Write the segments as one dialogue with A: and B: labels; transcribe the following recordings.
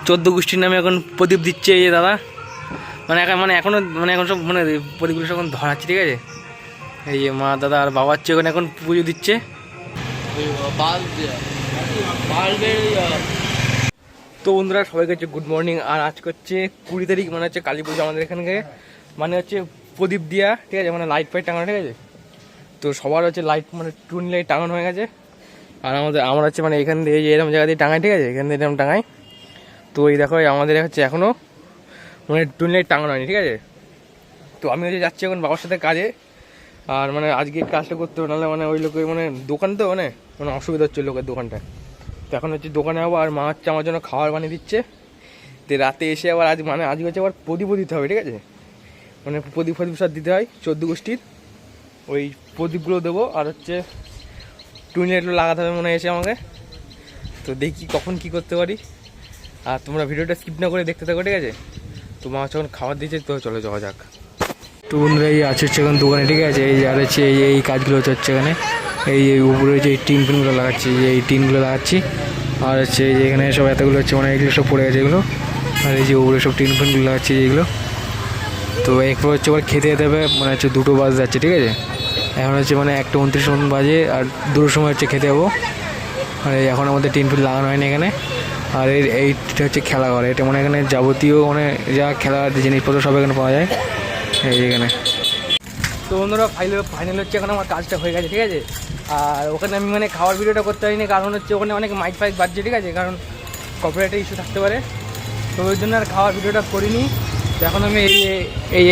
A: 14 গোষ্ঠীর নামে এখন প্রদীপ দিচ্ছে এই যে দাদা। এখন সব প্রদীপগুলো সব এখন ধরাচ্ছে, ঠিক আছে। এই যে মা দাদা আর বাবা হচ্ছে ওখানে এখন পুজো দিচ্ছে। তো বন্ধুরা সবাইকে হচ্ছে গুড মর্নিং। আর আজকে হচ্ছে 20 তারিখ, মানে হচ্ছে কালী পুজো আমাদের এখানকে, মানে হচ্ছে প্রদীপ দিয়া, ঠিক আছে, মানে লাইট ফাইট টাঙানো, ঠিক আছে। তো সবার হচ্ছে লাইট, মানে টুনি লাইট টাঙানো হয়ে গেছে। আর আমরা হচ্ছে মানে এখান দিয়ে এরকম জায়গা দিয়ে টাঙাই, ঠিক আছে, এখান দিয়ে এরকম টাঙাই। তো এই দেখো আমাদের হচ্ছে এখনও মানে টুনি লাইট টাঙানো হয়নি, ঠিক আছে। তো আমি হচ্ছে যাচ্ছি এখন বাবার সাথে কাজে। আর মানে আজকে কাজটা করতে হবে, নাহলে মানে ওই লোকের মানে দোকান তো মানে অসুবিধা হচ্ছে লোকের দোকানটায়। তো এখন হচ্ছে দোকানে যাবো। আর মা হচ্ছে আমার জন্য খাবার বানিয়ে দিচ্ছে। তো রাতে এসে আবার আজকে হচ্ছে আবার প্রদীপও দিতে হবে, ঠিক আছে। মানে প্রদীপ সব দিতে হয় 14 গোষ্ঠীর, ওই প্রদীপগুলো দেবো। আর হচ্ছে টুনি লাইটগুলো লাগাতে হবে মনে এসে আমাকে। তো দেখি কখন কি করতে পারি। আর তোমরা ভিডিওটা স্কিপ না করে দেখতে থাকো, ঠিক আছে। তো মা যখন খাবার দিচ্ছে তো চলে যাওয়া যাক। তো বন্ধুরা এই আছে হচ্ছে এখন দোকানে, ঠিক আছে। এই আর হচ্ছে এই কাজগুলো হচ্ছে এখানে, এই উপরে যে টিন ফিনগুলো লাগাচ্ছি, এই টিনগুলো লাগাচ্ছি। আর হচ্ছে এখানে সব এতগুলো হচ্ছে মানে এগুলো সব পড়ে গেছে এগুলো। আর এই যে উপরে সব টিন ফিনগুলো লাগাচ্ছি এইগুলো। তো এরপর হচ্ছে আবার খেতে যেতে হবে, মানে হচ্ছে 2টো বাজে যাচ্ছে, ঠিক আছে। এখন হচ্ছে মানে 1:29 মতন বাজে। আর 2টোর সময় হচ্ছে খেতে যাবো। আর এখন আমাদের টিন ফিন লাগানো হয়নি এখানে। আর এইটা হচ্ছে খেলাঘর, এটা মানে এখানে যাবতীয় মানে যা খেলার জিনিসপত্র সব এখানে পাওয়া যায় এই এখানে। তো বন্ধুরা ফাইনাল হচ্ছে এখন আমার কাজটা হয়ে গেছে, ঠিক আছে। আর ওখানে আমি মানে খাওয়ার ভিডিওটা করতে পারিনি, কারণ হচ্ছে ওখানে অনেক মাইক ফাইক বাজছে, ঠিক আছে, কারণ কপিরাইটের ইস্যু থাকতে পারে। তো ওই জন্য আর খাওয়ার ভিডিওটা করিনি। তো এখন আমি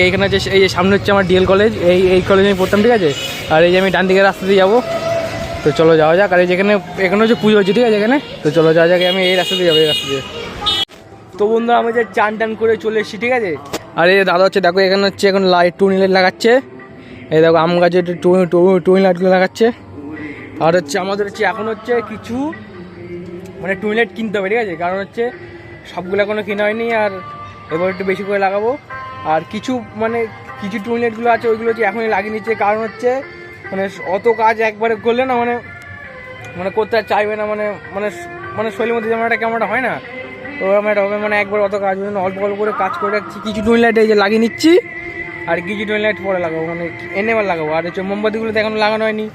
A: এইখানে হচ্ছে এই যে সামনে হচ্ছে আমার ডিএল কলেজ, এই কলেজে আমি পড়তাম, ঠিক আছে। আর এই যে আমি ডান দিকের রাস্তা দিয়ে যাবো। তো চলো যাওয়া যাক। আর এই যেখানে এখানে হচ্ছে পুজো হচ্ছে, ঠিক আছে এখানে। তো চলো যাওয়া যাক, আমি এই রাস্তা দিয়ে যাবো, এই রাস্তা দিয়ে। তো বন্ধুরা আমি যে চান টান করে চলে এসেছি, ঠিক আছে। আর এই দাদা হচ্ছে দেখো এখানে হচ্ছে এখন টুনি লাইট লাগাচ্ছে। এই দেখো আম গাছে টুনি লাইটগুলো লাগাচ্ছে। আর হচ্ছে আমাদের হচ্ছে এখন হচ্ছে কিছু মানে টুনি লাইট কিনতে হবে, ঠিক আছে, কারণ হচ্ছে সবগুলো এখনও কেনা হয়নি। আর এবার একটু বেশি করে লাগাবো। আর কিছু টুনি লাইটগুলো আছে ওইগুলো হচ্ছে এখনই লাগিয়ে নিচ্ছে, কারণ হচ্ছে মানে অত কাজ একবারে করলে না মানে করতে আর চাইবে না, মানে শরীরের মধ্যে যেমন একটা কেমন একটা হয় না, তো আমার এটা হবে মানে একবার অত কাজ অল্প অল্প করে কাজ করে রাখছি। কিছু টুনি লাইট এই যে লাগিয়ে নিচ্ছি, আর কিছু টুনি লাইট পরে লাগাবো, মানে এনে আবার লাগাবো। আর হচ্ছে মোমবাতিগুলো তো এখনো লাগানো হয়নি।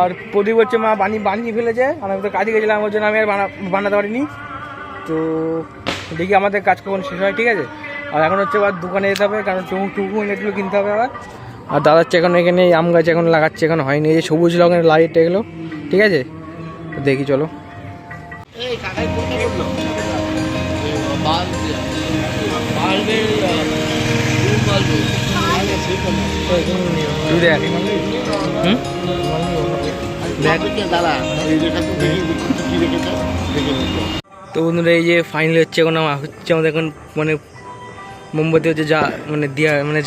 A: আর প্রদীপ হচ্ছে মা বানিয়ে ফেলেছে, আমি তো কাজে গেছিলাম, ওর জন্য আমি আর বানাতে পারিনি। তো দেখি আমাদের কাজ কখন শেষ হয়, ঠিক আছে। আর এখন হচ্ছে আবার দোকানে যেতে হবে, কারণ টুকু লাইটগুলো কিনতে হবে আবার। আর দাদা হচ্ছে এখন এখানে আম গাছ এখন লাগাচ্ছে, এখন হয়নি। এই যে সবুজ রঙের লাইট এগুলো, ঠিক আছে। দেখি চলো। তো বন্ধুরা এই যে ফাইনালি হচ্ছে এখন আমাদের এখন মানে মোমবাতি হচ্ছে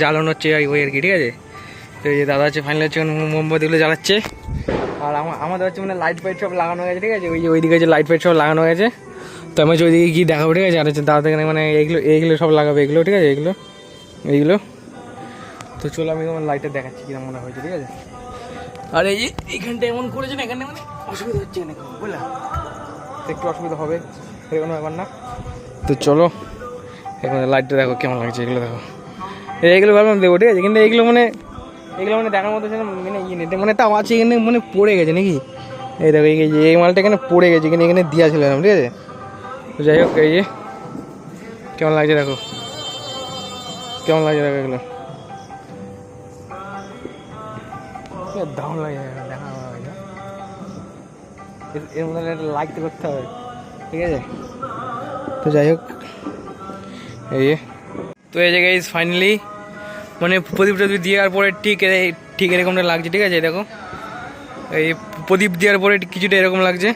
A: জ্বালানো হচ্ছে ওই আর কি, ঠিক আছে। তো এই যে দাদা হচ্ছে ফাইনালি হচ্ছে এখন মোমবাতিগুলো জ্বালাচ্ছে। আর আমাদের হচ্ছে মানে লাইট ফাইট সব লাগানো হয়ে গেছে, ঠিক আছে। ওইদিকে যে লাইট ফাইট সব লাগানো হয়ে গেছে। তো আমি হচ্ছে ওইদিকে গিয়ে দেখাবো, ঠিক আছে। আর হচ্ছে দাদা এখানে মানে এইগুলো সব লাগাবে এগুলো, ঠিক আছে, এইগুলো। তো চলো আমি তোমার লাইটটা দেখাচ্ছি কিরকম মনে হয়েছে, ঠিক আছে। আর এই যে এইখানটা এমন করেছে না, এখানে মানে অসুবিধা হচ্ছে না, বুঝলাম একটু অসুবিধা হবে, কোনো ব্যাপার না। তো চলো এখানে লাইটটা দেখো কেমন লাগছে, এগুলো দেখো। এইগুলো ভাবলাম দেবো, ঠিক আছে, কিন্তু এইগুলো মানে দেখার মতো মানে নেই, মানে তাও আছে এখানে, মানে পড়ে গেছে নাকি। এই দেখো এই মালটা এখানে পড়ে গেছে, কিন্তু এখানে দিয়েছিলাম, ঠিক আছে। তো যাই হোক এই যে কেমন লাগছে দেখো, এগুলো দারুণ লাগে, দেখা এর মধ্যে একটা লাইক তো করতে হবে, ঠিক আছে। তো যাই হোক এই তো এই জায়গায় ফাইনালি মানে প্রদীপটা দেওয়ার পরে ঠিক এরকমটা লাগছে, ঠিক আছে। দেখো এই প্রদীপ দেওয়ার পরে কিছুটা এরকম লাগছে,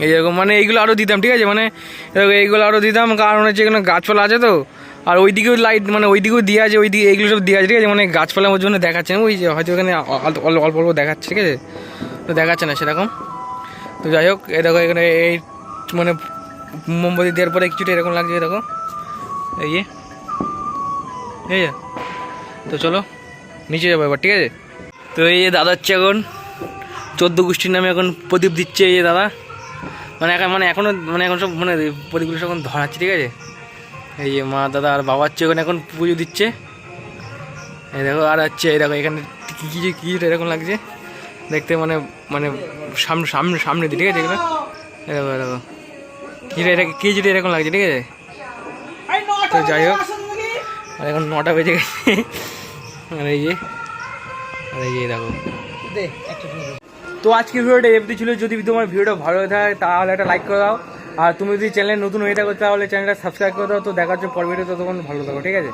A: এইরকম। মানে এইগুলো আরও দিতাম, ঠিক আছে, মানে এইগুলো আরও দিতাম, কারণ হচ্ছে এখানে গাছপালা আছে তো। আর ওইদিকেও লাইট মানে ওইদিকেও দেওয়া আছে, ওইদিকে এইগুলো সব দেওয়া আছে, ঠিক আছে। মানে গাছপালা ওর জন্য দেখাচ্ছে না, ওই যে হয়তো এখানে অল্প অল্প দেখাচ্ছে, ঠিক আছে, তো দেখাচ্ছে না সেরকম। তো যাই হোক এই দেখো এখানে এই মানে মোমবাতি দেওয়ার পরে কিছুটা এরকম লাগছে, দেখো এই তো চলো নিচে যাবো এবার, ঠিক আছে। তো এই যে দাদা হচ্ছে এখন 14 গোষ্ঠীর নামে এখন প্রদীপ দিচ্ছে এই যে দাদা। এখন সব মানে প্রদীপগুলো সব এখন ধরাচ্ছে, ঠিক আছে। এই যে মা দাদা আর বাবা হচ্ছে ওখানে এখন পুজো দিচ্ছে। এই দেখো আর হচ্ছে এই দেখো এখানে কি এরকম লাগছে দেখতে, মানে মানে সামনে দিকে, ঠিক আছে। এগুলো এই দেখো দেখো কি যেটা এরকম লাগছে, ঠিক আছে। তো যাই হোক, আর এখন 9টা বেজে গেছে। আর এই যে দেখো। তো আজকের ভিডিওটা এমনি ছিল। যদি তোমার ভিডিওটা ভালো থাকে তাহলে একটা লাইক করে দাও, আর তুমি যদি চ্যানেলে নতুন হয়ে থাকো তাহলে চ্যানেলটা সাবস্ক্রাইব করে দাও। তো দেখা হচ্ছে পরের ভিডিওতে, তখন ভালো থাকো, ঠিক আছে।